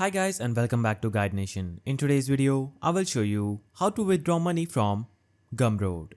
Hi guys and welcome back to Guide Nation. In today's video, I will show you how to withdraw money from Gumroad.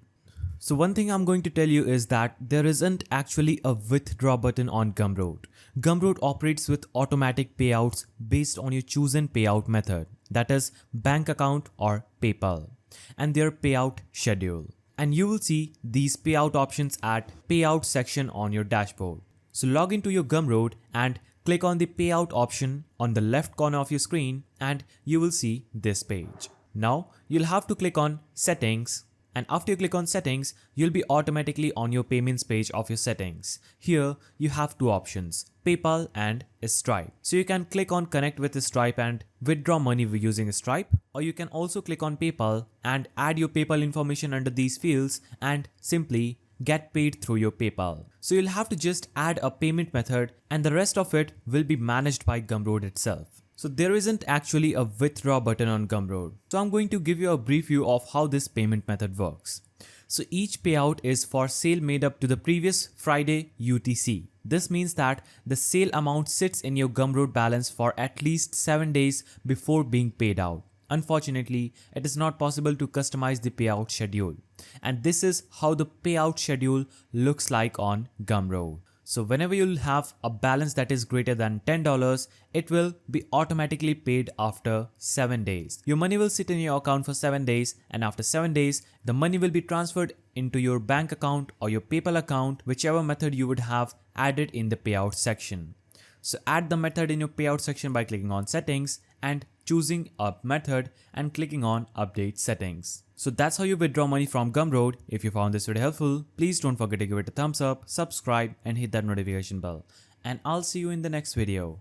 So one thing I'm going to tell you is that there isn't actually a withdraw button on Gumroad. Gumroad operates with automatic payouts based on your chosen payout method, that is bank account or PayPal, and their payout schedule. And you will see these payout options at payout section on your dashboard. So log into your Gumroad and click on the payout option on the left corner of your screen and you will see this page. Now you'll have to click on settings, and after you click on settings, you'll be automatically on your payments page of your settings. Here you have two options, PayPal and Stripe. So you can click on connect with Stripe and withdraw money using Stripe, or you can also click on PayPal and add your PayPal information under these fields and simply get paid through your PayPal. So you'll have to just add a payment method and the rest of it will be managed by Gumroad itself. So there isn't actually a withdraw button on Gumroad. So I'm going to give you a brief view of how this payment method works. So each payout is for sale made up to the previous Friday UTC. This means that the sale amount sits in your Gumroad balance for at least 7 days before being paid out. Unfortunately, it is not possible to customize the payout schedule. And this is how the payout schedule looks like on Gumroad. So whenever you'll have a balance that is greater than $10, it will be automatically paid after 7 days. Your money will sit in your account for 7 days, and after 7 days, the money will be transferred into your bank account or your PayPal account, whichever method you would have added in the payout section. So add the method in your payout section by clicking on settings and choosing a method and clicking on update settings. So that's how you withdraw money from Gumroad. If you found this video helpful, please don't forget to give it a thumbs up, subscribe and hit that notification bell. And I'll see you in the next video.